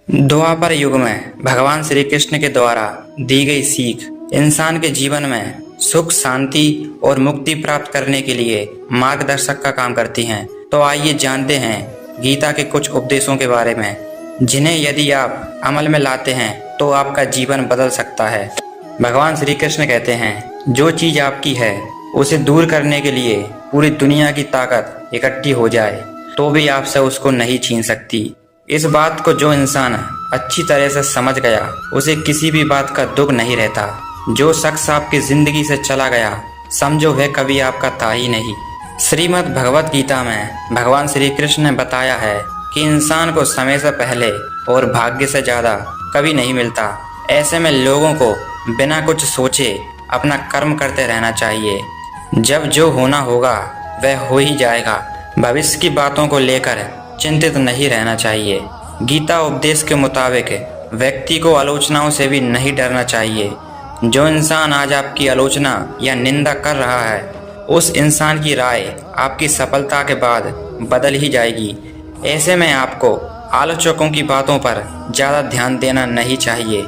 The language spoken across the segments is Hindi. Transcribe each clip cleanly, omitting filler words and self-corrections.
द्वापर युग में भगवान श्री कृष्ण के द्वारा दी गई सीख इंसान के जीवन में सुख, शांति और मुक्ति प्राप्त करने के लिए मार्गदर्शक का काम करती हैं। तो आइए जानते हैं गीता के कुछ उपदेशों के बारे में, जिन्हें यदि आप अमल में लाते हैं तो आपका जीवन बदल सकता है। भगवान श्री कृष्ण कहते हैं, जो चीज़ आपकी है उसे दूर करने के लिए पूरी दुनिया की ताकत इकट्ठी हो जाए तो भी आपसे उसको नहीं छीन सकती। इस बात को जो इंसान अच्छी तरह से समझ गया उसे किसी भी बात का दुख नहीं रहता। जो शख्स आपकी जिंदगी से चला गया समझो वह कभी आपका था ही नहीं। श्रीमद् भगवत गीता में भगवान श्री कृष्ण ने बताया है कि इंसान को समय से पहले और भाग्य से ज़्यादा कभी नहीं मिलता। ऐसे में लोगों को बिना कुछ सोचे अपना कर्म करते रहना चाहिए। जब जो होना होगा वह हो ही जाएगा। भविष्य की बातों को लेकर चिंतित नहीं रहना चाहिए। गीता उपदेश के मुताबिक व्यक्ति को आलोचनाओं से भी नहीं डरना चाहिए। जो इंसान आज आपकी आलोचना या निंदा कर रहा है उस इंसान की राय आपकी सफलता के बाद बदल ही जाएगी। ऐसे में आपको आलोचकों की बातों पर ज़्यादा ध्यान देना नहीं चाहिए।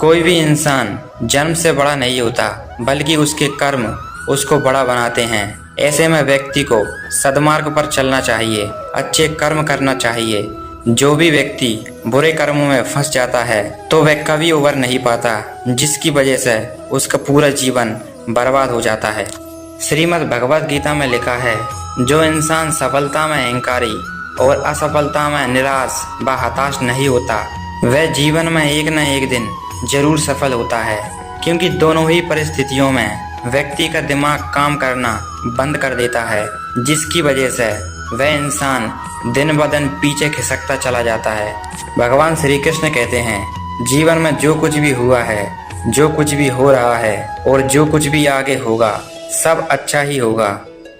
कोई भी इंसान जन्म से बड़ा नहीं होता बल्कि उसके कर्म उसको बड़ा बनाते हैं। ऐसे में व्यक्ति को सद्मार्ग पर चलना चाहिए, अच्छे कर्म करना चाहिए। जो भी व्यक्ति बुरे कर्मों में फंस जाता है तो वह कभी उबर नहीं पाता, जिसकी वजह से उसका पूरा जीवन बर्बाद हो जाता है। श्रीमद् भगवत गीता में लिखा है, जो इंसान सफलता में अहंकारी और असफलता में निराश व हताश नहीं होता वह जीवन में एक न एक दिन जरूर सफल होता है। क्योंकि दोनों ही परिस्थितियों में व्यक्ति का दिमाग काम करना बंद कर देता है, जिसकी वजह से वह इंसान दिन ब दिन पीछे खिसकता चला जाता है। भगवान श्री कृष्ण कहते हैं, जीवन में जो कुछ भी हुआ है, जो कुछ भी हो रहा है और जो कुछ भी आगे होगा सब अच्छा ही होगा।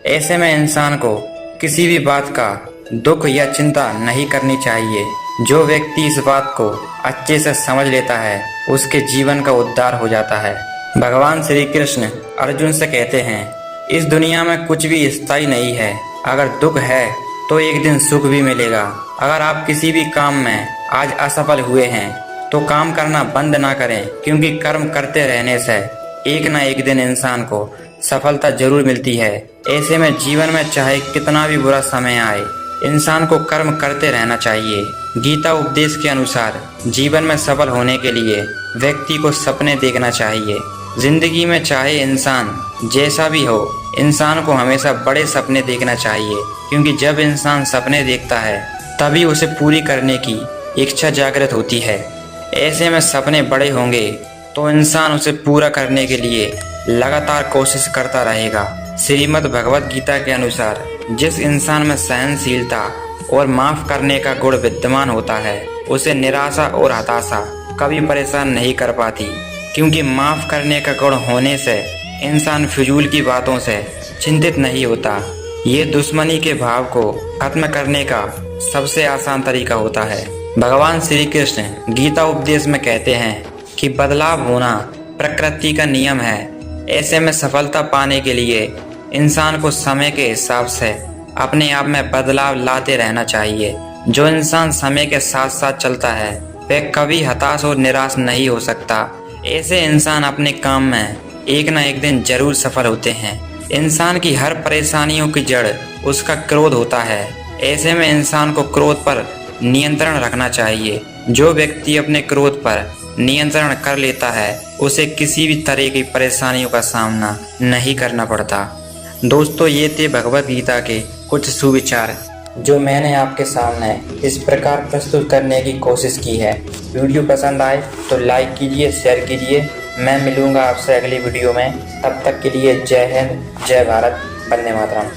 ऐसे में इंसान को किसी भी बात का दुख या चिंता नहीं करनी चाहिए। जो व्यक्ति इस बात को अच्छे से समझ लेता है उसके जीवन का उद्धार हो जाता है। भगवान श्री कृष्ण अर्जुन से कहते हैं, इस दुनिया में कुछ भी स्थायी नहीं है। अगर दुख है तो एक दिन सुख भी मिलेगा। अगर आप किसी भी काम में आज असफल हुए हैं तो काम करना बंद ना करें, क्योंकि कर्म करते रहने से एक ना एक दिन इंसान को सफलता जरूर मिलती है। ऐसे में जीवन में चाहे कितना भी बुरा समय आए इंसान को कर्म करते रहना चाहिए। गीता उपदेश के अनुसार जीवन में सफल होने के लिए व्यक्ति को सपने देखना चाहिए। जिंदगी में चाहे इंसान जैसा भी हो, इंसान को हमेशा बड़े सपने देखना चाहिए, क्योंकि जब इंसान सपने देखता है तभी उसे पूरी करने की इच्छा जागृत होती है। ऐसे में सपने बड़े होंगे तो इंसान उसे पूरा करने के लिए लगातार कोशिश करता रहेगा। श्रीमद् भगवत गीता के अनुसार जिस इंसान में सहनशीलता और माफ करने का गुण विद्यमान होता है उसे निराशा और हताशा कभी परेशान नहीं कर पाती, क्योंकि माफ करने का गुण होने से इंसान फिजूल की बातों से चिंतित नहीं होता। ये दुश्मनी के भाव को खत्म करने का सबसे आसान तरीका होता है। भगवान श्री कृष्ण गीता उपदेश में कहते हैं कि बदलाव होना प्रकृति का नियम है। ऐसे में सफलता पाने के लिए इंसान को समय के हिसाब से अपने आप में बदलाव लाते रहना चाहिए। जो इंसान समय के साथ साथ चलता है वह कभी हताश और निराश नहीं हो सकता। ऐसे इंसान अपने काम में एक न एक दिन जरूर सफल होते हैं। इंसान की हर परेशानियों की जड़ उसका क्रोध होता है। ऐसे में इंसान को क्रोध पर नियंत्रण रखना चाहिए। जो व्यक्ति अपने क्रोध पर नियंत्रण कर लेता है उसे किसी भी तरह की परेशानियों का सामना नहीं करना पड़ता। दोस्तों, ये थे भगवत गीता के कुछ सुविचार जो मैंने आपके सामने इस प्रकार प्रस्तुत करने की कोशिश की है। वीडियो पसंद आए तो लाइक कीजिए, शेयर कीजिए। मैं मिलूंगा आपसे अगली वीडियो में। तब तक के लिए जय हिंद, जय भारत, वंदे मातरम।